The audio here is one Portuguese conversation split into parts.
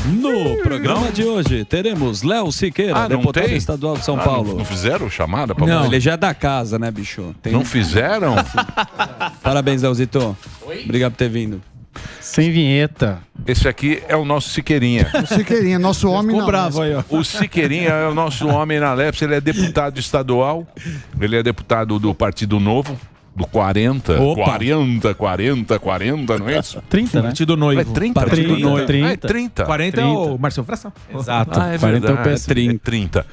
No programa de hoje, teremos Léo Siqueira, deputado estadual de São Paulo. Não fizeram chamada? Pra Não, ele já é da casa, né, bicho? Não fizeram? Parabéns, Léozito. Obrigado por ter vindo. Sem vinheta. Esse aqui é o nosso Siqueirinha. O Siqueirinha, nosso homem na bravo aí, ó. O Siqueirinha é o nosso homem na Lepes. Ele é deputado estadual. Ele é deputado do Partido Novo. Do 40. Opa. 40, não é isso? 30, né? Partido Noivo. É 30? Partido Noivo. 30. É 30. 40 é o Marcelo Fração. Exato. Ah, é 40 é o verdade. PS30. É 30.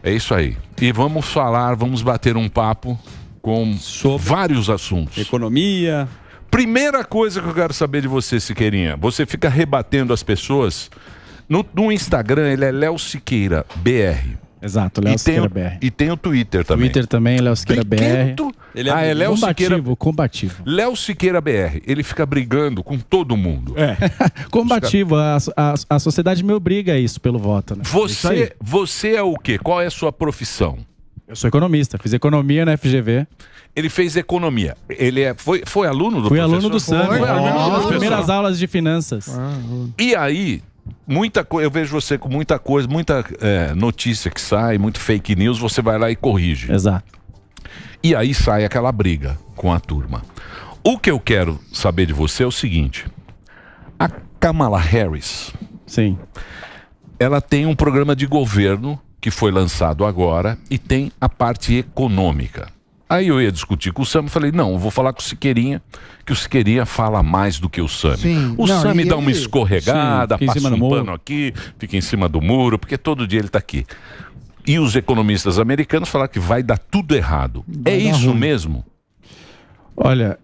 É isso aí. E vamos bater um papo com vários assuntos. Economia. Primeira coisa que eu quero saber de você, Siqueirinha. Você fica rebatendo as pessoas. No Instagram, ele é Léo Siqueira BR. Exato, Léo Siqueira BR. E tem o Twitter também. Twitter também, Léo Siqueira BR. Ele é Léo Siqueira. Combativo. Léo Siqueira BR. Ele fica brigando com todo mundo. Combativo. A sociedade me obriga a isso pelo voto, né? Você é o quê? Qual é a sua profissão? Eu sou economista, fiz economia na FGV. Ele fez economia. Ele foi aluno do Fui professor? aluno do Sami. Foi aluno do As professor. primeiras aulas de finanças. E aí, muita coisa, eu vejo você com muita coisa, muita notícia que sai, muito fake news, você vai lá e corrige. Exato. E aí sai aquela briga com a turma. O que eu quero saber de você é o seguinte: a Kamala Harris, sim, ela tem um programa de governo que foi lançado agora e tem a parte econômica. Aí eu ia discutir com o Sami e falei, não, eu vou falar com o Siqueirinha, que o Siqueirinha fala mais do que o Sami. Sim. O Não, Sami e dá uma ele- escorregada, Sim, fica em passa cima do um muro. pano aqui, fica em cima do muro, porque todo dia ele está aqui. E os economistas americanos falaram que vai dar tudo errado. É isso mesmo? Olha,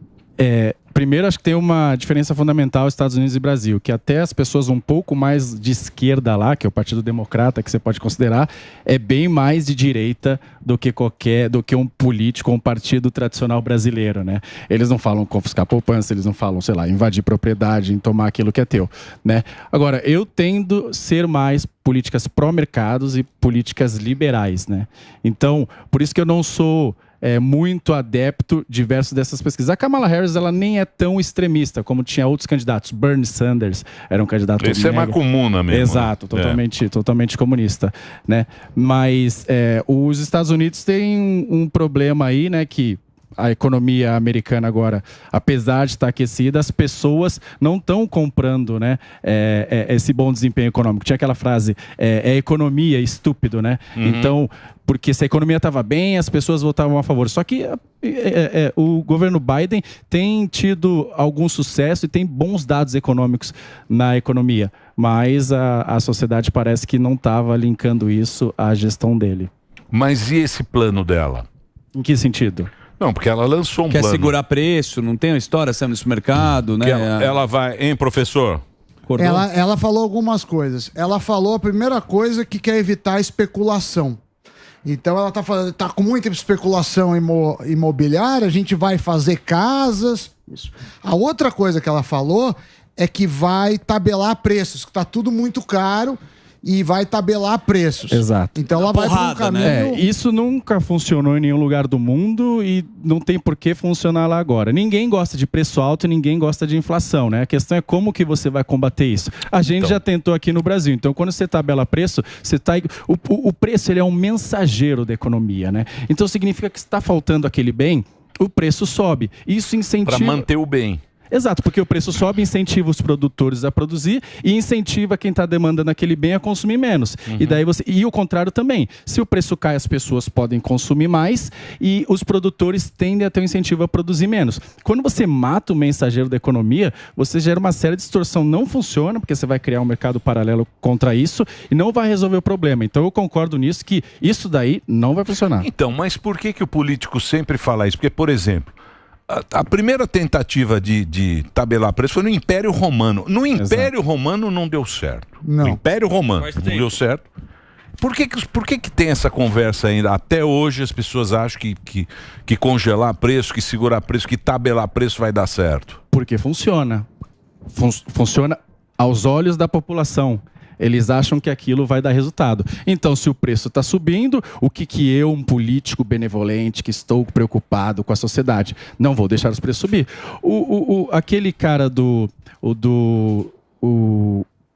primeiro acho que tem uma diferença fundamental Estados Unidos e Brasil, que até as pessoas um pouco mais de esquerda lá, que é o Partido Democrata, que você pode considerar, é bem mais de direita do que um político ou um partido tradicional brasileiro, né? Eles não falam confiscar poupança, eles não falam, sei lá, invadir propriedade, em tomar aquilo que é teu, né? Agora, eu tendo a ser mais políticas pró-mercados e políticas liberais, né? Então, por isso que eu não sou muito adepto diversos dessas pesquisas. A Kamala Harris, ela nem é tão extremista como tinha outros candidatos. Bernie Sanders era um candidato... Esse é mais comum, mesmo. Exato, totalmente comunista, né? Mas os Estados Unidos têm um problema aí, né, que a economia americana agora, apesar de estar aquecida, as pessoas não estão comprando, né, esse bom desempenho econômico. Tinha aquela frase, é economia estúpido, né? Então, porque se a economia estava bem, as pessoas votavam a favor. Só que o governo Biden tem tido algum sucesso e tem bons dados econômicos na economia, mas a sociedade parece que não estava linkando isso à gestão dele. Mas e esse plano dela? Em que sentido? Não, porque ela lançou um Quer plano. segurar preço, não tem uma história saindo nesse mercado, né? Que ela vai... Hein, professor? Ela falou algumas coisas. Ela falou a primeira coisa que quer evitar a especulação. Então ela tá com muita especulação imobiliária, a gente vai fazer casas. Isso. A outra coisa que ela falou é que vai tabelar preços, que tá tudo muito caro e vai tabelar preços. Exato. Então ela vai para um caminho... Isso nunca funcionou em nenhum lugar do mundo e não tem por que funcionar lá agora. Ninguém gosta de preço alto e ninguém gosta de inflação, né? A questão é como que você vai combater isso. A gente já tentou aqui no Brasil. Então, quando você tabela preço, você tá... O preço, ele é um mensageiro da economia, né? Então, significa que se está faltando aquele bem, o preço sobe. Isso incentiva... Para manter o bem. Exato, porque o preço sobe, incentiva os produtores a produzir e incentiva quem está demandando aquele bem a consumir menos. E daí e o contrário também. Se o preço cai, as pessoas podem consumir mais e os produtores tendem a ter um incentivo a produzir menos. Quando você mata o mensageiro da economia, você gera uma série de distorção. Não funciona, porque você vai criar um mercado paralelo contra isso e não vai resolver o problema. Então eu concordo nisso, que isso daí não vai funcionar. Então, mas por que o político sempre fala isso? Porque, por exemplo, a primeira tentativa de tabelar preço foi no Império Romano. No Império Romano não deu certo. Não. No Império Romano não deu certo. Por que tem essa conversa ainda? Até hoje as pessoas acham que congelar preço, que segurar preço, que tabelar preço vai dar certo. Porque funciona. Funciona aos olhos da população. Eles acham que aquilo vai dar resultado. Então, se o preço está subindo, o que eu, um político benevolente, que estou preocupado com a sociedade, não vou deixar os preços subir. Aquele cara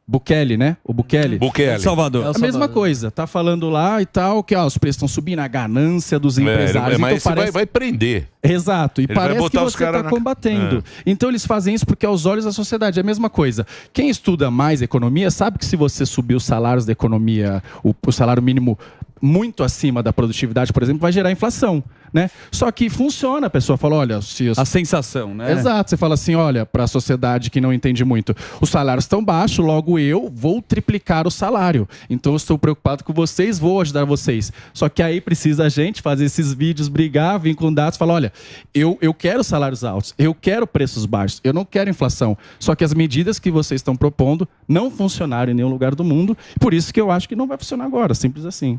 Bukele, né? O Bukele. Bukele. Salvador. A mesma coisa. Tá falando lá e tal, que os preços estão subindo, a ganância dos empresários. Mas então, parece... vai prender. Exato. E Ele vai parece que botar os você está cara combatendo. Então eles fazem isso porque aos olhos da sociedade é a mesma coisa. Quem estuda mais economia sabe que se você subir os salários da economia, o salário mínimo muito acima da produtividade, por exemplo, vai gerar inflação, né? Só que funciona, a pessoa fala, olha... A sensação, né? Exato, você fala assim, olha, para a sociedade que não entende muito, os salários estão baixos, logo eu vou triplicar o salário. Então eu estou preocupado com vocês, vou ajudar vocês. Só que aí precisa a gente fazer esses vídeos, brigar, vir com dados, falar, olha, eu quero salários altos, eu quero preços baixos, eu não quero inflação. Só que as medidas que vocês estão propondo não funcionaram em nenhum lugar do mundo, por isso que eu acho que não vai funcionar agora, simples assim.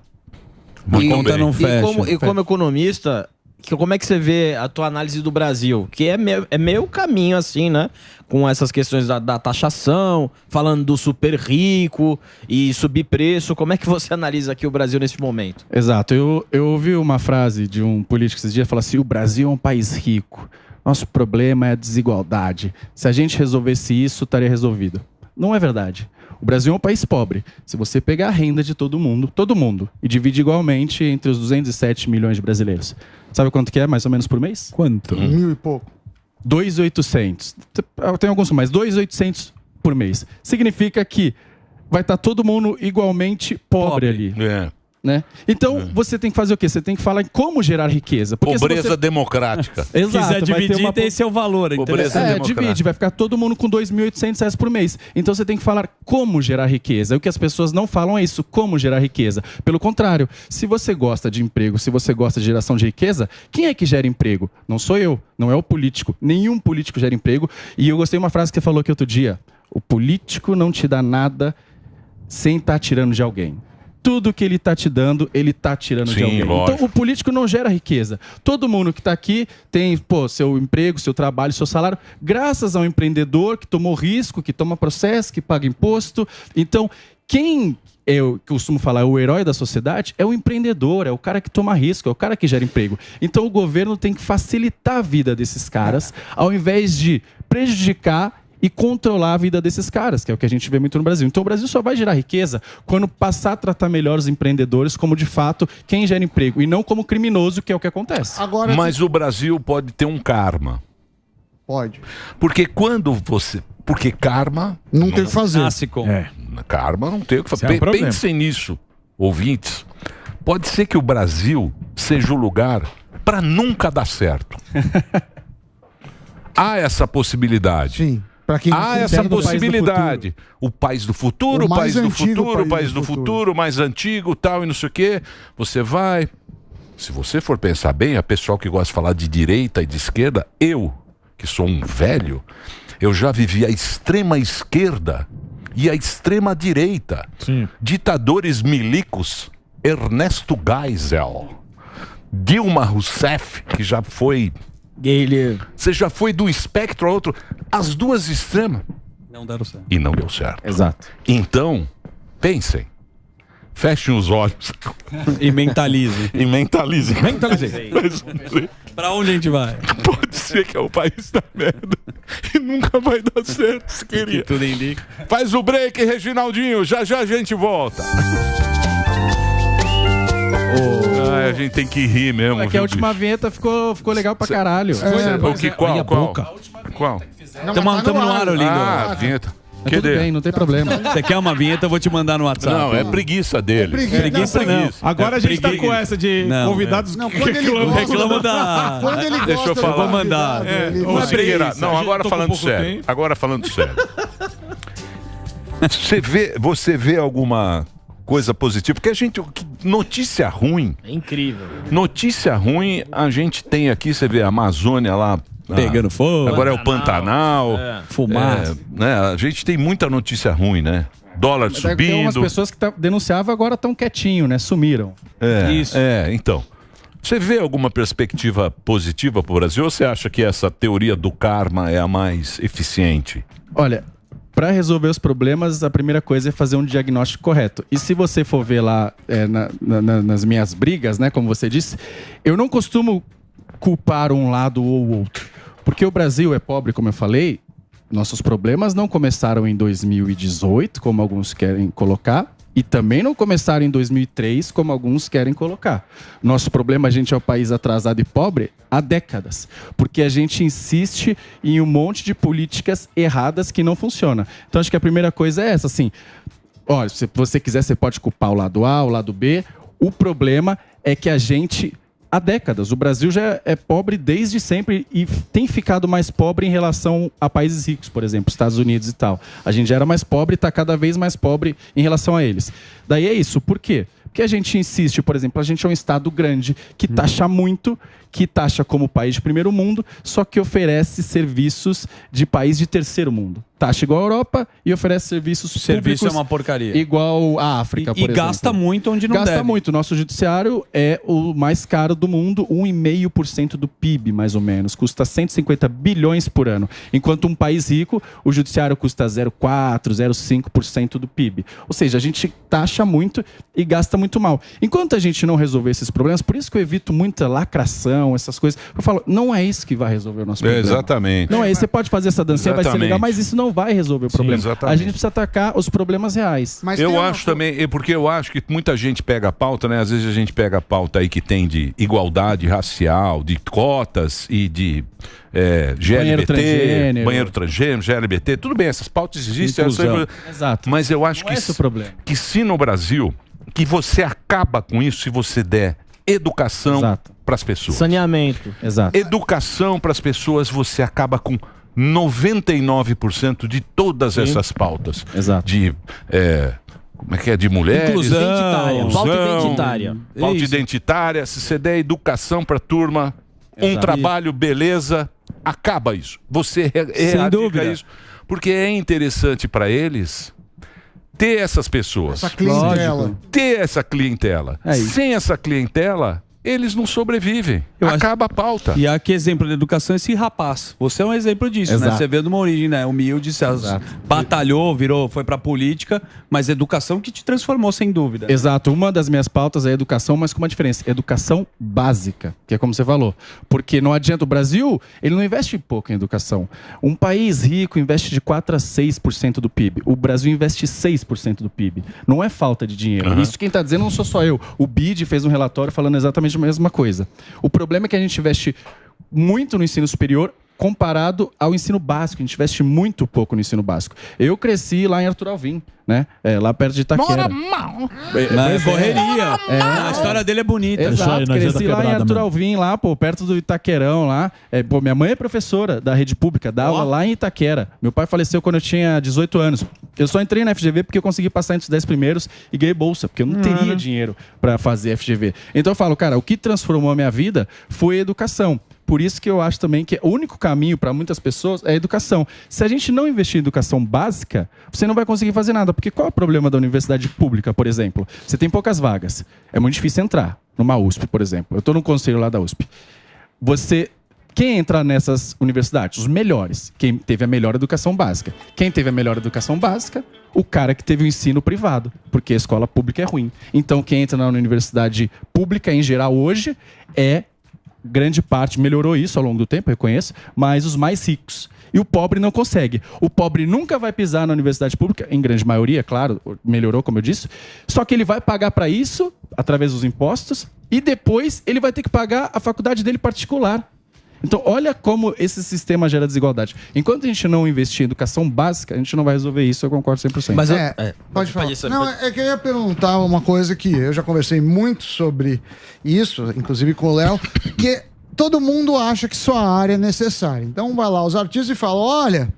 E como economista, como é que você vê a tua análise do Brasil? Que é meio caminho assim, né? Com essas questões da taxação, falando do super rico e subir preço. Como é que você analisa aqui o Brasil nesse momento? Exato. Eu ouvi uma frase de um político esses dias, falar assim, o Brasil é um país rico. Nosso problema é a desigualdade. Se a gente resolvesse isso, estaria resolvido. Não é verdade. O Brasil é um país pobre. Se você pegar a renda de todo mundo, e divide igualmente entre os 207 milhões de brasileiros. Sabe quanto que é, mais ou menos, por mês? Quanto? 1.000 e pouco. 2.800. Tem alguns mais. 2.800 por mês. Significa que vai estar todo mundo igualmente pobre ali. Né? Então, você tem que fazer o quê? Você tem que falar em como gerar riqueza. Porque pobreza democrática. Exato. Se quiser dividir, esse é o valor. Divide, vai ficar todo mundo com R$2.800 por mês. Então, você tem que falar como gerar riqueza. O que as pessoas não falam é isso, como gerar riqueza. Pelo contrário, se você gosta de emprego, se você gosta de geração de riqueza, quem é que gera emprego? Não sou eu, não é o político. Nenhum político gera emprego. E eu gostei de uma frase que você falou aqui outro dia. O político não te dá nada sem estar tirando de alguém. Tudo que ele está te dando, ele está tirando de alguém. Lógico. Então, o político não gera riqueza. Todo mundo que está aqui tem seu emprego, seu trabalho, seu salário, graças ao empreendedor que tomou risco, que toma processo, que paga imposto. Então, quem eu costumo falar, o herói da sociedade é o empreendedor, é o cara que toma risco, é o cara que gera emprego. Então, o governo tem que facilitar a vida desses caras, ao invés de prejudicar e controlar a vida desses caras, que é o que a gente vê muito no Brasil. Então o Brasil só vai gerar riqueza quando passar a tratar melhor os empreendedores como, de fato, quem gera emprego, e não como criminoso, que é o que acontece. Mas o Brasil pode ter um karma. Pode. Porque Porque karma... Não tem o que fazer. Nasce com. Karma não tem o que fazer. É um problema. Pensem nisso, ouvintes. Pode ser que o Brasil seja o lugar para nunca dar certo. Há essa possibilidade. Sim. Há essa possibilidade. O país do futuro, o país do futuro, o país do futuro, mais antigo, tal, e não sei o quê. Você vai... Se você for pensar bem, a pessoal que gosta de falar de direita e de esquerda, eu, que sou um velho, eu já vivi a extrema esquerda e a extrema direita. Sim. Ditadores milicos, Ernesto Geisel, Dilma Rousseff, que já foi... Você já foi do espectro a outro. As duas extremas. Não deram certo. E não deu certo. Exato. Então, pensem. Fechem os olhos. E mentalize. E mentalize. Pra onde a gente vai? Pode ser que é o país da merda. E nunca vai dar certo, se queria. Tudo indica. Faz o break, Reginaldinho. Já já a gente volta. A gente tem que rir mesmo. É que a última vinheta ficou legal pra caralho. Qual? Estamos no ar, lindo. Ah, a vinheta. Tudo bem, não tem problema. Você quer uma vinheta, eu vou te mandar no WhatsApp. Não, é preguiça dele. Preguiça não. Agora a gente tá com essa de convidados que reclamam da... Quando ele gosta, Deixa eu falar. Vou mandar. Não, agora falando sério. Agora falando sério. Você vê alguma coisa positiva? Porque a gente... Notícia ruim. É incrível. Notícia ruim, a gente tem aqui, você vê a Amazônia lá... Pegando fogo. Agora é o Pantanal. Fumaça. Né? A gente tem muita notícia ruim, né? Dólar subindo. Tem umas pessoas que denunciavam agora estão quietinho, né? Sumiram. Isso. Então. Você vê alguma perspectiva positiva para o Brasil ou você acha que essa teoria do karma é a mais eficiente? Olha, para resolver os problemas, a primeira coisa é fazer um diagnóstico correto. E se você for ver lá nas minhas brigas, né, como você disse, eu não costumo culpar um lado ou outro. Porque o Brasil é pobre, como eu falei, Nossos problemas não começaram em 2018, como alguns querem colocar, e também não começaram em 2003, como alguns querem colocar. Nosso problema, a gente é um país atrasado e pobre há décadas, porque a gente insiste em um monte de políticas erradas que não funcionam. Então, acho que a primeira coisa é essa, assim, olha, se você quiser, você pode culpar o lado A, o lado B. O problema é que a gente... Há décadas. O Brasil já é pobre desde sempre e tem ficado mais pobre em relação a países ricos, por exemplo, Estados Unidos e tal. A gente já era mais pobre e está cada vez mais pobre em relação a eles. Daí é isso. Por quê? Porque a gente insiste, por exemplo, a gente é um estado grande que taxa muito, que taxa como país de primeiro mundo, só que oferece serviços de país de terceiro mundo. Taxa igual a Europa e oferece serviços públicos... Serviço é uma porcaria. Igual a África, por exemplo. E gasta muito onde não deve. Gasta muito. Nosso judiciário é o mais caro do mundo, 1,5% do PIB, mais ou menos. Custa 150 bilhões por ano. Enquanto um país rico, o judiciário custa 0,4%, 0,5% do PIB. Ou seja, a gente taxa muito e gasta muito mal. Enquanto a gente não resolver esses problemas, por isso que eu evito muita lacração, essas coisas. Eu falo, não é isso que vai resolver o nosso problema. Exatamente. Não é isso. Você pode fazer essa dancinha, vai ser legal, mas isso não vai resolver o problema. Exatamente. A gente precisa atacar os problemas reais. Mas eu acho também, porque eu acho que muita gente pega a pauta, né? Às vezes a gente pega a pauta aí que tem de igualdade racial, de cotas e de GLBT, banheiro transgênero, GLBT, tudo bem, essas pautas existem. Exato. Mas eu acho não é esse o problema. Que se no Brasil, que você acaba com isso se você der educação para as pessoas. Saneamento. Exato. Educação para as pessoas, você acaba com 99% de todas essas pautas. Exato. De, como é que é? De mulheres. Inclusão. Pauta identitária. Pauta identitária. Se você der educação para a turma, um trabalho, beleza, acaba isso. Você erradica isso. Porque é interessante para eles ter essas pessoas. Essa clientela. Ter essa clientela. Sem essa clientela, eles não sobrevivem. Acaba a pauta. E aqui exemplo de educação é esse rapaz. Você é um exemplo disso, né? Você veio de uma origem, né? Humilde, batalhou, foi pra política, mas educação que te transformou, sem dúvida. Exato. Uma das minhas pautas é educação, mas com uma diferença. Educação básica, que é como você falou. Porque não adianta, o Brasil, ele não investe pouco em educação. Um país rico investe de 4% a 6% do PIB. O Brasil investe 6% do PIB. Não é falta de dinheiro. Isso quem está dizendo não sou só eu. O BID fez um relatório falando exatamente a mesma coisa. O problema é que a gente investe muito no ensino superior comparado ao ensino básico. A gente investe muito pouco no ensino básico. Eu cresci lá em Arthur Alvim, né? Lá perto de Itaquera. Correria. A história dele é bonita. Exato, cresci lá em Arthur Alvim, lá, perto do Itaquerão, lá. Minha mãe é professora da rede pública, dá aula lá em Itaquera. Meu pai faleceu quando eu tinha 18 anos. Eu só entrei na FGV porque eu consegui passar entre os 10 primeiros e ganhei bolsa, porque eu não teria dinheiro para fazer FGV. Então eu falo, cara, o que transformou a minha vida foi a educação. Por isso que eu acho também que o único caminho para muitas pessoas é a educação. Se a gente não investir em educação básica, você não vai conseguir fazer nada. Porque qual é o problema da universidade pública, por exemplo? Você tem poucas vagas. É muito difícil entrar numa USP, por exemplo. Eu estou no conselho lá da USP. Quem entra nessas universidades? Os melhores. Quem teve a melhor educação básica. Quem teve a melhor educação básica? O cara que teve o ensino privado. Porque a escola pública é ruim. Então, quem entra na universidade pública, em geral, hoje, grande parte melhorou isso ao longo do tempo, eu reconheço, mas os mais ricos. E o pobre não consegue. O pobre nunca vai pisar na universidade pública, em grande maioria, claro, melhorou, como eu disse, só que ele vai pagar para isso, através dos impostos, e depois ele vai ter que pagar a faculdade dele particular. Então, olha como esse sistema gera desigualdade. Enquanto a gente não investir em educação básica, a gente não vai resolver isso, eu concordo 100%. Mas pode falar. Não, é que eu ia perguntar uma coisa que eu já conversei muito sobre isso, inclusive com o Léo, que todo mundo acha que sua área é necessária. Então vai lá os artistas e falam, olha,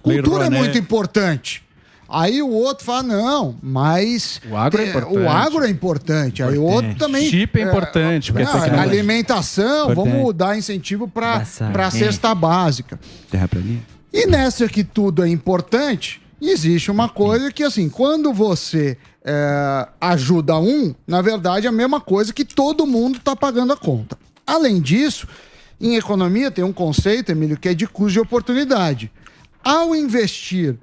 cultura é muito importante. Aí o outro fala, não, mas o agro é importante. O agro é importante. Aí o outro também... Chip é importante. Alimentação, vamos dar incentivo para a cesta básica. Terra pra mim. E nessa que tudo é importante, existe uma coisa que, assim, quando você ajuda na verdade, é a mesma coisa que todo mundo está pagando a conta. Além disso, em economia tem um conceito, Emílio, que é de custo de oportunidade. Ao investir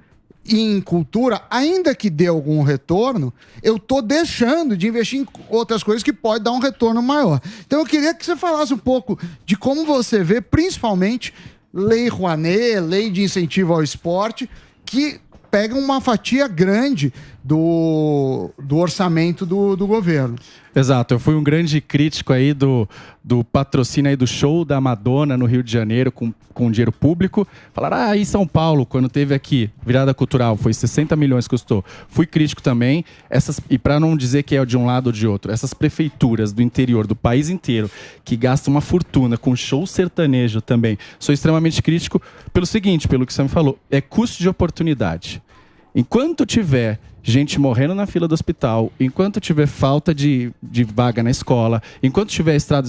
em cultura, ainda que dê algum retorno, eu estou deixando de investir em outras coisas que pode dar um retorno maior. Então eu queria que você falasse um pouco de como você vê, principalmente, Lei Rouanet, lei de incentivo ao esporte, que pegam uma fatia grande do orçamento do governo. Exato, eu fui um grande crítico aí do patrocínio aí do show da Madonna no Rio de Janeiro com dinheiro público. Falaram, em São Paulo, quando teve aqui virada cultural, foi 60 milhões que custou. Fui crítico também, e para não dizer que é de um lado ou de outro, essas prefeituras do interior, do país inteiro, que gastam uma fortuna com show sertanejo também, sou extremamente crítico pelo seguinte, pelo que você me falou, é custo de oportunidade. Enquanto tiver gente morrendo na fila do hospital, enquanto tiver falta de vaga na escola, enquanto tiver estrada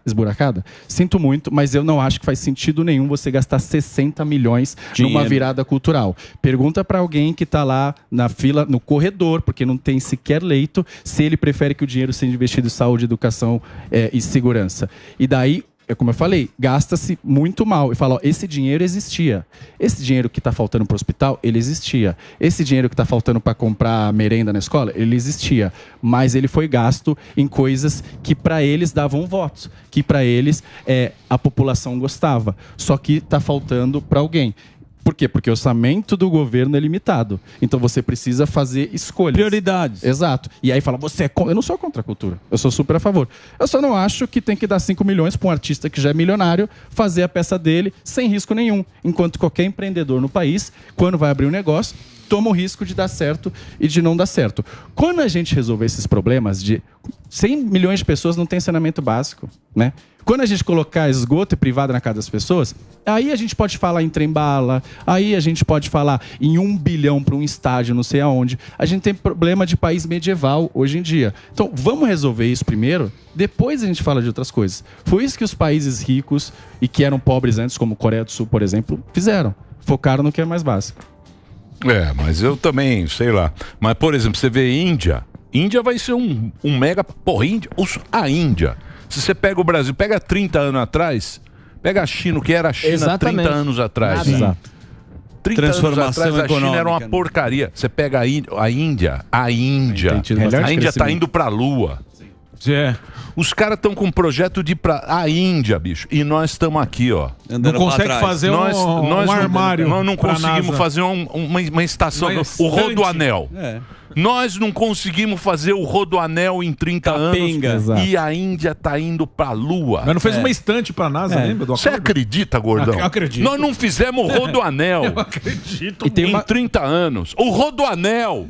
esburacada, sinto muito, mas eu não acho que faz sentido nenhum você gastar 60 milhões numa virada cultural. Pergunta para alguém que está lá na fila, no corredor, porque não tem sequer leito, se ele prefere que o dinheiro seja investido em saúde, educação e segurança. E daí, como eu falei, gasta-se muito mal. E fala, esse dinheiro existia. Esse dinheiro que está faltando para o hospital, ele existia. Esse dinheiro que está faltando para comprar merenda na escola, ele existia. Mas ele foi gasto em coisas que para eles davam votos. Que para eles a população gostava. Só que está faltando para alguém. Por quê? Porque o orçamento do governo é limitado. Então você precisa fazer escolhas. Prioridades. Exato. E aí fala, eu não sou contra a cultura. Eu sou super a favor. Eu só não acho que tem que dar 5 milhões para um artista que já é milionário fazer a peça dele sem risco nenhum. Enquanto qualquer empreendedor no país, quando vai abrir um negócio, toma o risco de dar certo e de não dar certo. Quando a gente resolver esses problemas de 100 milhões de pessoas não tem saneamento básico, né? Quando a gente colocar esgoto e privado na casa das pessoas, aí a gente pode falar em trem-bala, aí a gente pode falar em 1 bilhão para um estádio, não sei aonde. A gente tem problema de país medieval hoje em dia. Então, vamos resolver isso primeiro, depois a gente fala de outras coisas. Foi isso que os países ricos e que eram pobres antes, como Coreia do Sul, por exemplo, fizeram. Focaram no que é mais básico. Mas eu também, sei lá. Mas, por exemplo, você vê Índia vai ser um mega... Porra, a Índia... Se você pega o Brasil, pega 30 anos atrás, pega a China, o que era a China Exatamente. 30 anos atrás. Exato. 30 anos atrás a China era uma porcaria. Você pega a Índia tá indo pra Lua. Os caras estão com um projeto de ir pra a Índia, bicho. E nós estamos aqui, ó. Não consegue fazer um armário. Nós não conseguimos fazer uma estação. O Rodoanel. Nós não conseguimos fazer o Rodoanel em 30 anos. E a Índia tá indo pra Lua. Mas não fez uma estante pra NASA, lembra? Você acredita, gordão? Eu acredito. Nós não fizemos o Rodoanel. Eu acredito. Em 30 anos. O Rodoanel.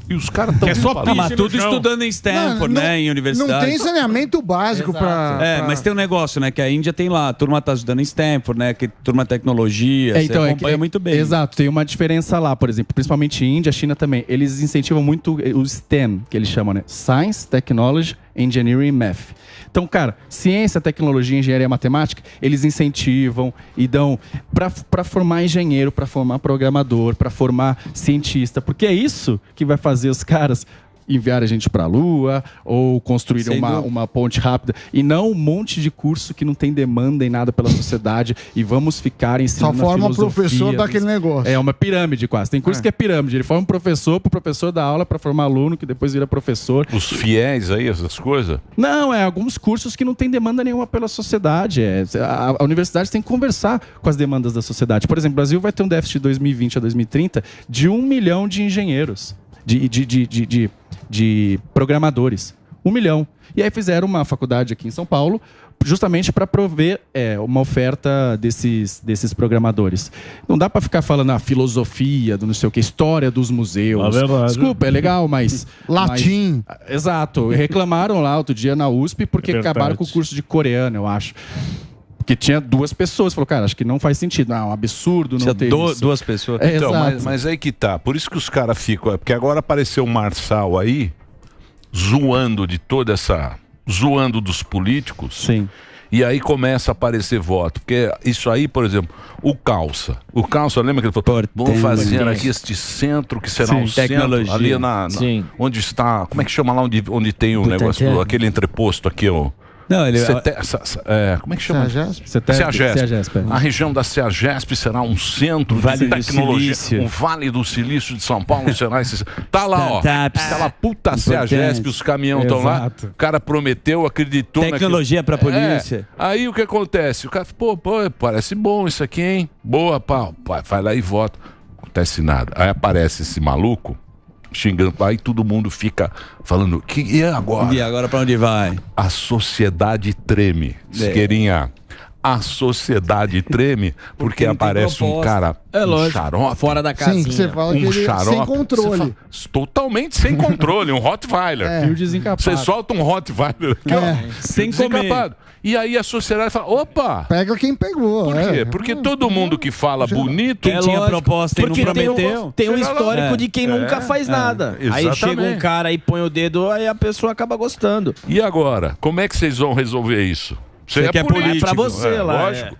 E os caras estão tudo estudando em Stanford, né? Em universidade. Não tem saneamento básico para. Mas tem um negócio, né? Que a Índia tem lá, a turma tá estudando em Stanford, né? Que turma tecnologia, então, acompanha muito bem. Exato, tem uma diferença lá, por exemplo, principalmente Índia, China também. Eles incentivam muito o STEM, que eles chamam, né? Science, Technology, Engineering e Math. Então, cara, ciência, tecnologia, engenharia, matemática, eles incentivam e dão para formar engenheiro, para formar programador, para formar cientista, porque é isso que vai fazer os caras enviar a gente para a Lua ou construir uma ponte rápida e não um monte de curso que não tem demanda em nada pela sociedade e vamos ficar ensinando só forma o professor daquele negócio. É uma pirâmide quase. Tem curso que é pirâmide. Ele forma um professor pro professor dar aula para formar aluno que depois vira professor. Os fiéis aí, essas coisas? Não, alguns cursos que não tem demanda nenhuma pela sociedade. A universidade tem que conversar com as demandas da sociedade. Por exemplo, o Brasil vai ter um déficit de 2020 a 2030 de 1 milhão de engenheiros. De programadores. 1 milhão. E aí fizeram uma faculdade aqui em São Paulo justamente para prover uma oferta desses programadores. Não dá para ficar falando a filosofia, do não sei o que, história dos museus. Desculpa, é legal, mas... Latim. Exato. Reclamaram lá outro dia na USP porque acabaram com o curso de coreano, eu acho. Porque tinha 2 pessoas. Falou, cara, acho que não faz sentido. Não, é um absurdo não ter isso. 2 pessoas. Então, mas aí que tá. Por isso que os caras ficam... Porque agora apareceu o Marçal aí, zoando de toda essa... Zoando dos políticos. Sim. E aí começa a aparecer voto. Porque isso aí, por exemplo, o Calça, lembra que ele falou, vamos fazer aqui este centro, que será um centro ali onde está... Como é que chama lá onde tem o negócio, aquele entreposto aqui, ó. Não, ele... como é que chama? CEAGESP. A região da CEAGESP será um centro de tecnologia. Um Vale do Silício de São Paulo será esse... Tá lá, ó. Aquela puta CEAGESP, os caminhões estão lá. O cara prometeu, acreditou. Tecnologia pra polícia. Aí o que acontece? O cara, pô, parece bom isso aqui, hein? Boa, pau. Vai lá e vota. Não acontece nada. Aí aparece esse maluco xingando lá e todo mundo fica falando, e agora? E agora pra onde vai? A sociedade treme. Siqueirinha, a sociedade treme porque aparece um cara, um xarope. Fora da casinha. Sim, você fala que ele xarope, sem controle. fala, totalmente sem controle, um Rottweiler. Fio desencapado. Você solta um Rottweiler aqui, ó, sem desencapado. E aí a sociedade fala, opa! Pega quem pegou. Por quê? Porque todo mundo que fala bonito... Quem tinha proposta e não prometeu... Tem um histórico de quem nunca faz nada. Aí chega um cara e põe o dedo, aí a pessoa acaba gostando. E agora? Como é que vocês vão resolver isso? Você é político. É pra você lá. Lógico.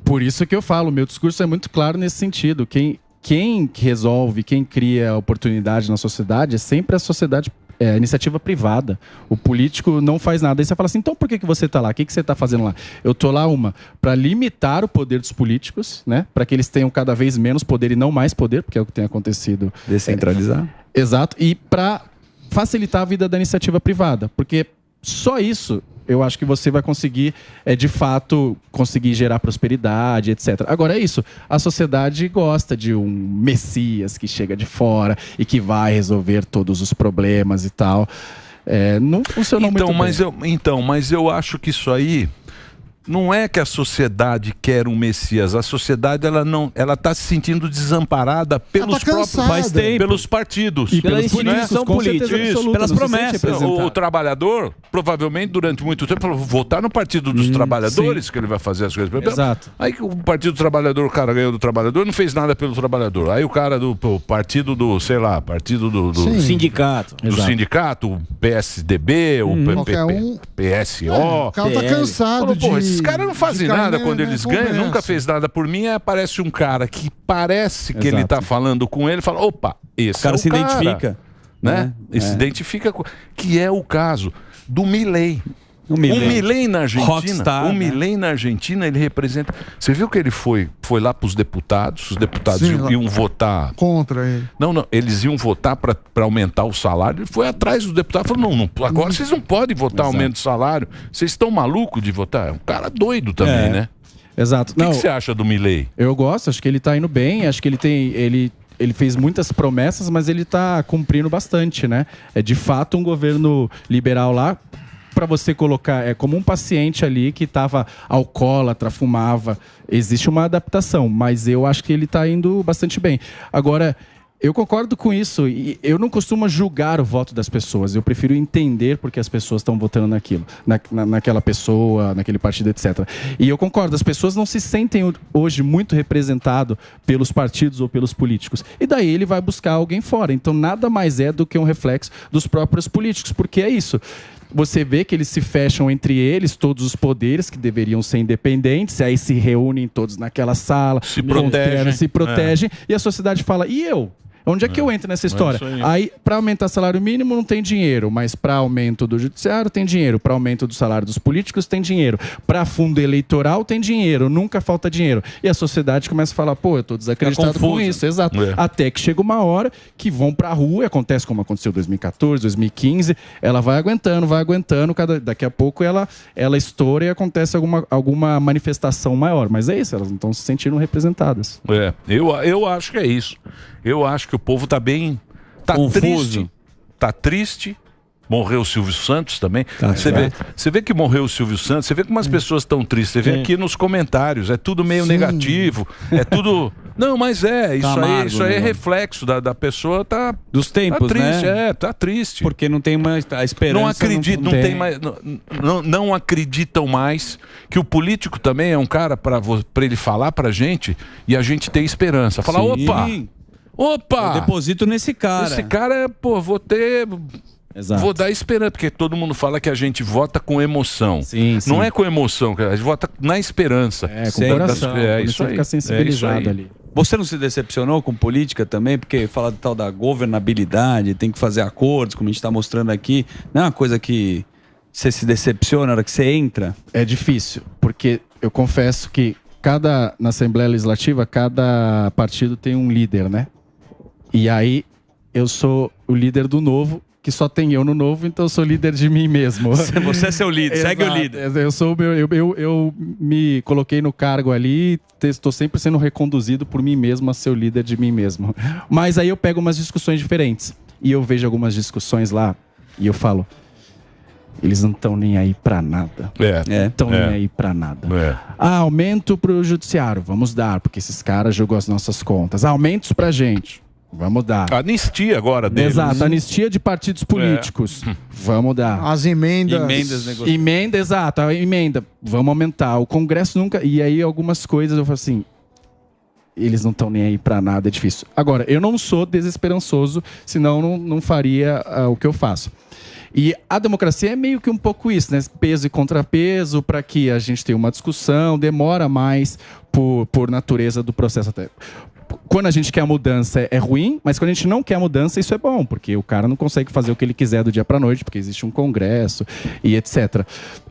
Por isso que eu falo, meu discurso é muito claro nesse sentido. Quem resolve, quem cria oportunidade na sociedade é sempre a sociedade, a iniciativa privada. O político não faz nada. Aí você fala assim, então por que você está lá? O que você está fazendo lá? Eu estou lá, para limitar o poder dos políticos, né? Para que eles tenham cada vez menos poder e não mais poder, porque é o que tem acontecido. Descentralizar. Exato. E para facilitar a vida da iniciativa privada. Porque só isso... eu acho que você vai conseguir, de fato, conseguir gerar prosperidade, etc. Agora é isso, a sociedade gosta de um messias que chega de fora e que vai resolver todos os problemas e tal. Não funcionou muito bem. Mas eu acho que isso aí... não é que a sociedade quer um Messias, a sociedade ela está se sentindo desamparada pelos próprios pelos partidos, e pela instituição política, pelas promessas. O trabalhador, provavelmente durante muito tempo, falou, votar no Partido dos Trabalhadores, sim, que ele vai fazer as coisas. Exato. Aí o Partido do Trabalhador, o cara ganhou do trabalhador, não fez nada pelo trabalhador. Aí o cara do partido do, sei lá, partido do sindicato. Do sindicato, o PSDB, o PSO. O cara tá cansado esses caras não fazem nada quando eles ganham, nunca fez nada por mim. Aí aparece um cara que parece que ele tá falando com ele, fala, opa, esse cara, é o se cara, identifica, né? Se identifica com... que é o caso do Milei. O Milei na Argentina, Rockstar, Milei na Argentina, ele representa... Você viu que ele foi lá para os deputados iam votar... contra ele. Não, eles iam votar para aumentar o salário. Ele foi atrás dos deputados e falou, não, agora vocês não podem votar aumento de salário. Vocês estão malucos de votar? É um cara doido também, né? Exato. O que você acha do Milei? Eu gosto, acho que ele está indo bem, acho que ele fez muitas promessas, mas ele está cumprindo bastante, né? É de fato um governo liberal lá, para você colocar, é como um paciente ali que estava alcoólatra, fumava. Existe uma adaptação, mas eu acho que ele está indo bastante bem. Agora, eu concordo com isso e eu não costumo julgar o voto das pessoas. Eu prefiro entender porque as pessoas estão votando naquilo, naquela pessoa, naquele partido, etc. E eu concordo, as pessoas não se sentem hoje muito representadas pelos partidos ou pelos políticos. E daí ele vai buscar alguém fora. Então nada mais é do que um reflexo dos próprios políticos, porque é isso. Você vê que eles se fecham entre eles, todos os poderes que deveriam ser independentes, aí se reúnem todos naquela sala, se protegem, e a sociedade fala, e eu? Onde é que eu entro nessa história? Aí, para aumentar o salário mínimo, não tem dinheiro, mas para aumento do judiciário, tem dinheiro. Para aumento do salário dos políticos, tem dinheiro. Para fundo eleitoral, tem dinheiro. Nunca falta dinheiro. E a sociedade começa a falar, pô, eu tô desacreditado com isso. Exato. Até que chega uma hora que vão para a rua, e acontece como aconteceu em 2014, 2015, ela vai aguentando, daqui a pouco ela estoura e acontece alguma manifestação maior. Mas é isso, elas não estão se sentindo representadas. Eu acho que é isso. Eu acho que o povo tá bem... tá confuso. Tá triste. Morreu o Silvio Santos também. Você vê que morreu o Silvio Santos, você vê como as pessoas estão tristes. Você vê aqui nos comentários, é tudo meio negativo. É tudo... Não, mas isso aí é reflexo da pessoa dos tempos, tá triste, né? Tá triste. Porque não tem mais a esperança. Não acredito, não acreditam mais que o político também é um cara para ele falar pra gente e a gente ter esperança. Falar, opa! Eu deposito nesse cara. Esse cara, vou dar esperança, porque todo mundo fala que a gente vota com emoção. Sim. Não é com emoção, a gente vota na esperança. Com coração. Isso aí. Fica sensibilizado ali. Você não se decepcionou com política também? Porque fala tal da governabilidade, tem que fazer acordos, como a gente está mostrando aqui. Não é uma coisa que Você se decepciona na hora que você entra? É difícil, porque eu confesso que na Assembleia Legislativa, cada partido tem um líder, né? E aí eu sou o líder do Novo, que só tem eu no Novo, então eu sou líder de mim mesmo. Você é seu líder, segue o líder. Eu me coloquei no cargo ali, estou sempre sendo reconduzido por mim mesmo a ser o líder de mim mesmo. Mas aí eu pego umas discussões diferentes. E eu vejo algumas discussões lá e eu falo, eles não estão nem aí pra nada. Não estão nem aí pra nada. Aumento pro judiciário, vamos dar, porque esses caras jogam as nossas contas. Aumentos pra gente. Vamos dar. Anistia agora deles. Exato, anistia de partidos políticos. Vamos dar. As emendas. Emenda, exato, a emenda. Vamos aumentar. O Congresso nunca... E aí algumas coisas eu falo assim... Eles não estão nem aí pra nada, é difícil. Agora, eu não sou desesperançoso, senão não faria o que eu faço. E a democracia é meio que um pouco isso, né? Peso e contrapeso, para que a gente tenha uma discussão, demora mais por natureza do processo até. Quando a gente quer a mudança é ruim, mas quando a gente não quer a mudança, isso é bom, porque o cara não consegue fazer o que ele quiser do dia para noite, porque existe um congresso e etc.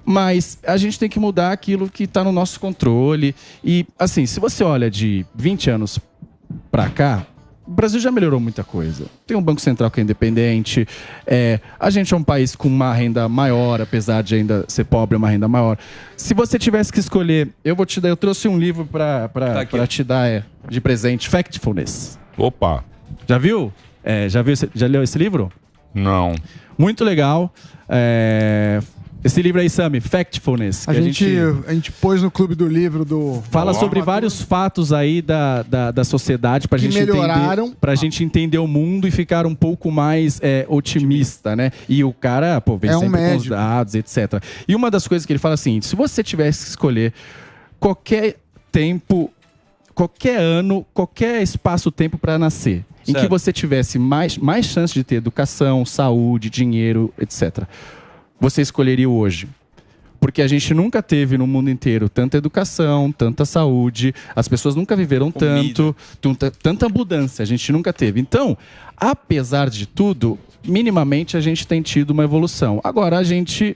Mas a gente tem que mudar aquilo que está no nosso controle. E, assim, se você olha de 20 anos para cá, o Brasil já melhorou muita coisa. Tem um Banco Central que é independente. A gente é um país com uma renda maior, apesar de ainda ser pobre, uma renda maior. Se você tivesse que escolher, eu trouxe um livro para te dar de presente, Factfulness. Opa! Já viu? Já leu esse livro? Não. Muito legal. Esse livro aí, Sami, Factfulness. A gente pôs no Clube do Livro do... Fala sobre vários fatos aí da sociedade pra gente entender o mundo e ficar um pouco mais otimista, né? E o cara, vem sempre com os dados, etc. E uma das coisas que ele fala assim, se você tivesse que escolher qualquer tempo, qualquer ano, qualquer espaço-tempo para nascer, em que você tivesse mais chance de ter educação, saúde, dinheiro, etc., você escolheria hoje? Porque a gente nunca teve no mundo inteiro tanta educação, tanta saúde, as pessoas nunca viveram tanta mudança, a gente nunca teve. Então, apesar de tudo, minimamente a gente tem tido uma evolução. Agora,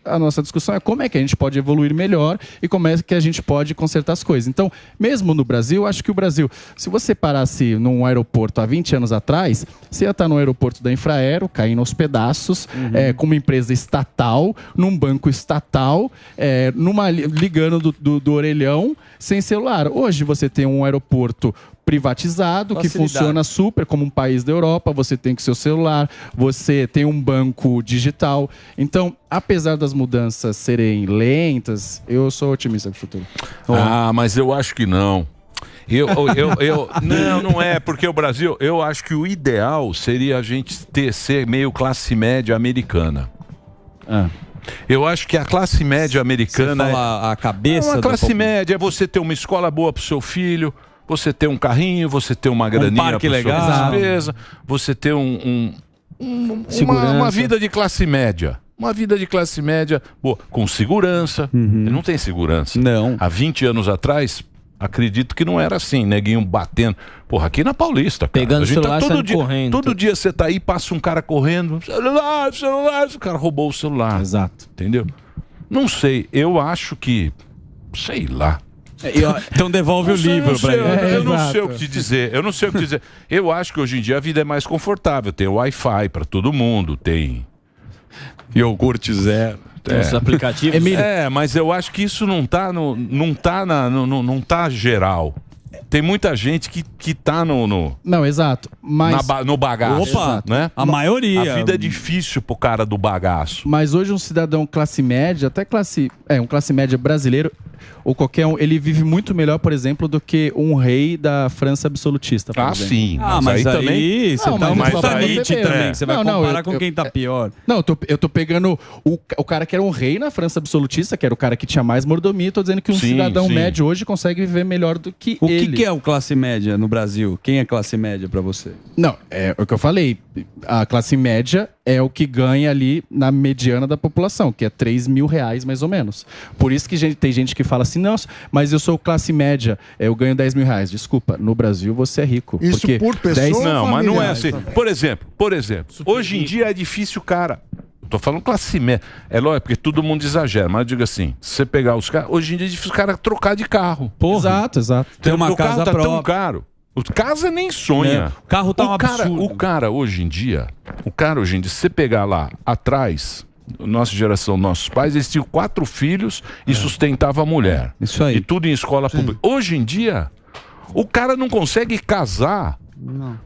a nossa discussão é como é que a gente pode evoluir melhor e como é que a gente pode consertar as coisas. Então, mesmo no Brasil, acho que o Brasil, se você parasse num aeroporto há 20 anos atrás, você ia estar no aeroporto da Infraero, caindo aos pedaços, com uma empresa estatal, num banco estatal, ligando do orelhão, sem celular. Hoje você tem um aeroporto privatizado, que funciona super como um país da Europa, você tem que seu celular, você tem um banco digital. Então, apesar das mudanças serem lentas, eu sou otimista com o futuro. Mas eu acho que não. Não é, porque o Brasil, eu acho que o ideal seria a gente ser meio classe média americana. Eu acho que a classe média americana a cabeça uma classe média é você ter uma escola boa pro seu filho, você ter um carrinho, você ter uma graninha para sua despesa, você ter uma vida de classe média. Uma vida de classe média boa, com segurança. Não tem segurança. Não. Há 20 anos atrás, acredito que não era assim, neguinho batendo. Porra, aqui na Paulista, cara. Pegando a gente celular, todo dia, correndo. todo dia você tá aí, passa um cara correndo, celular, o cara roubou o celular. Exato. Entendeu? Não sei, eu acho que, sei lá. Então devolve o livro pra ele. Eu não sei o que te dizer. Eu acho que hoje em dia a vida é mais confortável. Tem Wi-Fi para todo mundo, tem iogurte zero. Tem os aplicativos. Mas eu acho que isso não tá geral. Tem muita gente que tá Não, exato. Mas... no bagaço. Opa, né? A maioria. A vida é difícil pro cara do bagaço. Mas hoje um cidadão classe média, até um classe média brasileiro, ou qualquer um, ele vive muito melhor, por exemplo, do que um rei da França absolutista. Sim. Mas aí também... Você tá mas também. Você vai comparar com quem tá pior. Não, eu tô pegando o cara que era um rei na França absolutista, que era o cara que tinha mais mordomia, tô dizendo que um cidadão médio hoje consegue viver melhor do que ele. O que é o classe média no Brasil? Quem é classe média pra você? Não, é o que eu falei. A classe média é o que ganha ali na mediana da população, que é R$3.000 mais ou menos. Por isso que tem gente que fala assim, nossa, mas eu sou classe média, eu ganho R$10.000. Desculpa, no Brasil você é rico. Isso por pessoa? Não, mas não é assim. Por exemplo, hoje em dia é difícil, cara. tô falando classe média. É lógico, porque todo mundo exagera, mas eu digo assim, se você pegar os caras, hoje em dia é difícil os caras trocar de carro. Porra. Exato. Tem uma casa tá tão caro. O casa nem sonha. O carro tá um absurdo. O cara hoje em dia, se você pegar lá atrás, nossa geração, nossos pais, eles tinham 4 filhos e sustentava a mulher. Isso aí. E tudo em escola pública. Hoje em dia, o cara não consegue casar.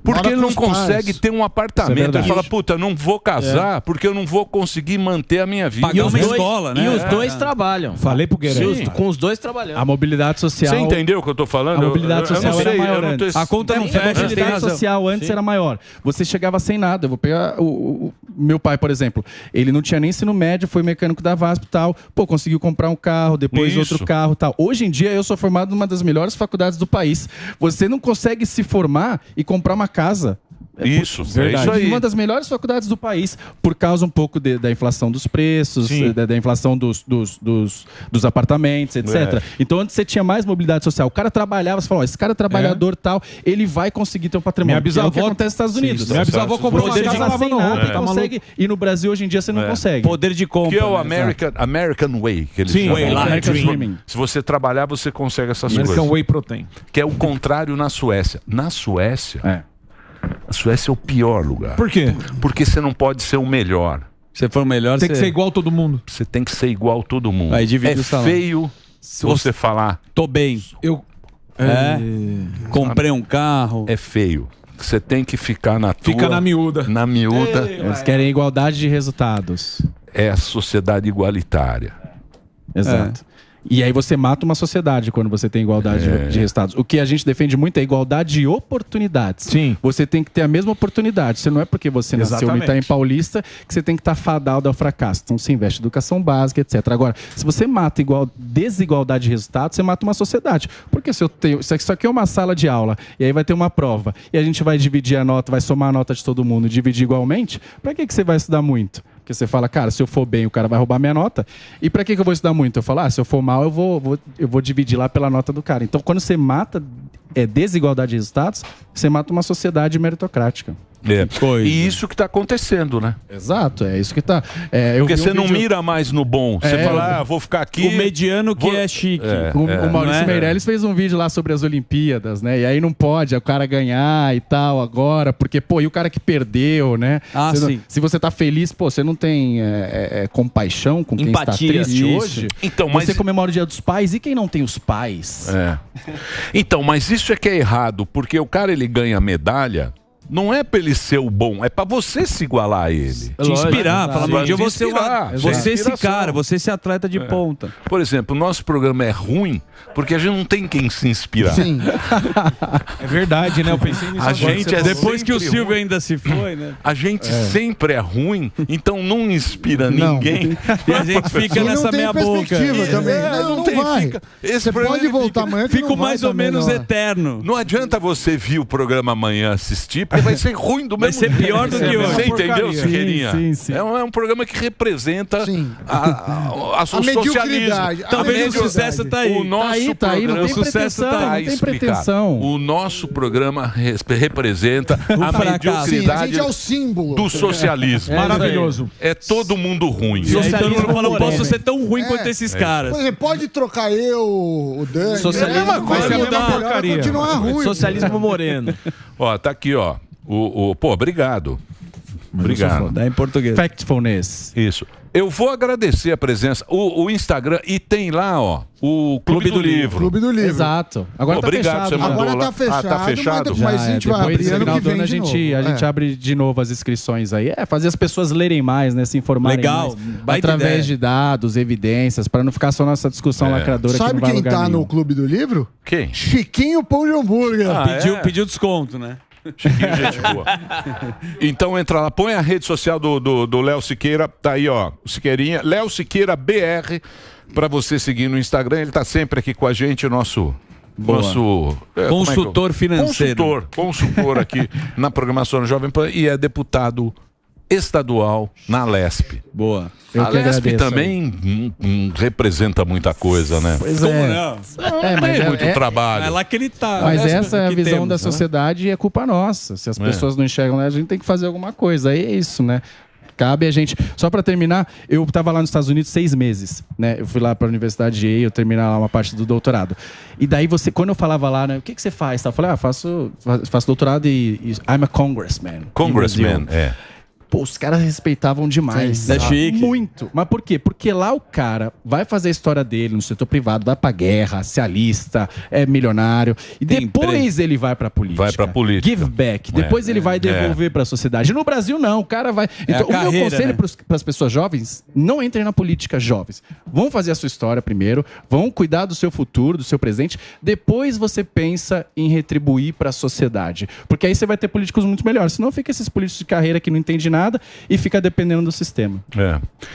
Porque ele não consegue ter um apartamento. Ele fala, puta, não vou casar porque eu não vou conseguir manter a minha vida. Pagar uma escola, né? E os dois trabalham. Falei pro Guerreiro. Com os dois trabalhando. A mobilidade social... Você entendeu o que eu tô falando? A mobilidade social era maior antes. A conta não fecha. A mobilidade social antes era maior. Você chegava sem nada. Eu vou pegar o meu pai, por exemplo. Ele não tinha nem ensino médio, foi mecânico da VASP e tal. Pô, conseguiu comprar um carro, depois outro carro e tal. Hoje em dia, eu sou formado numa das melhores faculdades do país. Você não consegue se formar e comprar uma casa. Isso, verdade. É isso aí. Uma das melhores faculdades do país, por causa um pouco da inflação dos preços, da inflação dos apartamentos, etc. Então, antes você tinha mais mobilidade social. O cara trabalhava, você falou, esse cara é trabalhador tal, ele vai conseguir ter um patrimônio. Minha bisavó, é o que acontece nos Estados Unidos. Minha bisavó comprou uma casa sem nada e consegue. E no Brasil, hoje em dia, você não consegue. Poder de compra. Que é o American Way, que eles chamam. Se você trabalhar, você consegue essas coisas. American Way Protein. Que é o contrário na Suécia. Na Suécia... A Suécia é o pior lugar. Por quê? Porque você não pode ser o melhor. Se for o melhor, tem que ser igual a todo mundo. Você tem que ser igual a todo mundo. Aí divide é o salário. feio se você falar... Tô bem. Comprei um carro. É feio. Você tem que ficar na tua... Fica na miúda. Na miúda. Eles querem igualdade de resultados. É a sociedade igualitária. Exato. E aí você mata uma sociedade quando você tem igualdade de resultados. O que a gente defende muito é igualdade de oportunidades. Sim. Você tem que ter a mesma oportunidade. Você não é porque você nasceu no Itaim Paulista que você tem que estar fadado ao fracasso. Então você investe em educação básica, etc. Agora, se você mata desigualdade de resultados, você mata uma sociedade. Porque se eu tenho... Isso aqui é uma sala de aula e aí vai ter uma prova e a gente vai dividir a nota, vai somar a nota de todo mundo, dividir igualmente, para que você vai estudar muito? Porque você fala, cara, se eu for bem, o cara vai roubar minha nota. E pra que eu vou estudar muito? Eu falo, se eu for mal, eu vou dividir lá pela nota do cara. Então, quando você mata desigualdade de resultados, você mata uma sociedade meritocrática. E isso que está acontecendo, né? Exato, é isso que está. Porque você não mira mais no bom. Você fala, vou ficar aqui. O mediano que é chique. O Maurício Meirelles fez um vídeo lá sobre as Olimpíadas, né? E aí não pode o cara ganhar e tal agora, porque, pô, e o cara que perdeu, né? Se você tá feliz, pô, você não tem compaixão com quem está triste hoje. Então, você comemora o Dia dos Pais e quem não tem os pais? Então, mas isso é que é errado, porque o cara ele ganha medalha. Não é pra ele ser o bom, é pra você se igualar a ele. Te inspirar, falar, meu dia eu vou ser você esse cara, você esse atleta de ponta. Por exemplo, o nosso programa é ruim porque a gente não tem quem se inspirar. Sim. É verdade, né? Eu pensei nisso. A gente depois que o Silvio ruim. Ainda se foi, né? A gente sempre é ruim, então não inspira ninguém. E a gente fica nessa meia boca. Também. Não vai. Você pode voltar amanhã. Fica mais ou menos eterno. Não adianta você vir o programa amanhã assistir, porque vai ser ruim do mesmo jeito. Vai ser pior do que hoje. Você entendeu, Siqueirinha? Sim. É um programa que representa o socialismo. Talvez o sucesso tá aí. O nosso programa, o sucesso tá aí. Não tem pretensão. O nosso programa representa a mediocridade. A gente é o símbolo do socialismo. Maravilhoso. É todo mundo ruim. Socialismo falando, posso ser tão ruim quanto esses caras. Por exemplo, pode trocar o Dani. Socialismo vai mudar. Continuar ruim. Socialismo moreno. Ó, tá aqui, ó. Pô, obrigado. Obrigado. Dá em português. Factfulness. Isso. Eu vou agradecer a presença. O Instagram, e tem lá, ó, o Clube do Livro. Clube do Livro. Exato. Agora tá obrigado, fechado. Você mandou Agora lá. tá fechado. Tá fechado? Mas a gente vai abrir ano que vem a gente abre de novo as inscrições aí. Fazer as pessoas lerem mais, né? Se informarem mais. Através de dados, evidências, para não ficar só nessa discussão lacradora. Sabe que não vai quem tá no Clube do Livro? Quem? Chiquinho Pão de Hambúrguer. Pediu desconto, né? Chiquinho, gente boa. Então entra lá, põe a rede social do Léo Siqueira, tá aí, ó, o Siqueirinha, Léo Siqueira BR, pra você seguir no Instagram, ele tá sempre aqui com a gente, o nosso consultor financeiro. Consultor aqui na programação do Jovem Pan e é deputado estadual na LESP. Boa. A LESP também representa muita coisa, né? Pois não tem muito trabalho. É lá que ele tá. Mas essa é a visão da sociedade e é culpa nossa. Se as pessoas não enxergam, né, a gente tem que fazer alguma coisa. Aí é isso, né? cabe a gente... Só para terminar, eu estava lá nos Estados Unidos 6 meses, né? Eu fui lá para a Universidade de Yale, eu terminar lá uma parte do doutorado. E daí quando eu falava lá, né? O que você faz? Eu falei, faço doutorado e I'm a congressman. Congressman, Pô, os caras respeitavam demais. Sim, é chique. Muito. Mas por quê? Porque lá o cara vai fazer a história dele no setor privado, vai pra guerra, se alista, é milionário. E depois ele vai pra política. Vai pra política. Give back. Depois ele vai devolver pra sociedade. No Brasil, não. O cara vai... Então, o meu conselho pras pessoas jovens, não entrem na política jovens. Vão fazer a sua história primeiro, vão cuidar do seu futuro, do seu presente. Depois você pensa em retribuir pra sociedade. Porque aí você vai ter políticos muito melhores. Senão fica esses políticos de carreira que não entendem nada e fica dependendo do sistema.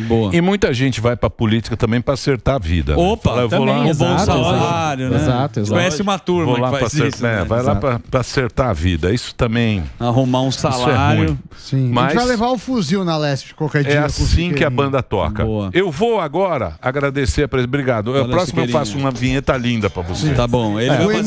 Boa. E muita gente vai pra política também pra acertar a vida. Opa, né? também, um bom salário, né? Exato. Conhece uma turma que faz isso. Vai lá pra acertar a vida. Isso também... Arrumar um salário. Sim. Mas... A gente vai levar o fuzil na Lesp qualquer dia. É assim que a banda toca. Boa. Eu vou agora agradecer a presença. Obrigado. A próxima eu faço uma vinheta linda pra você. Tá bom. Ele vai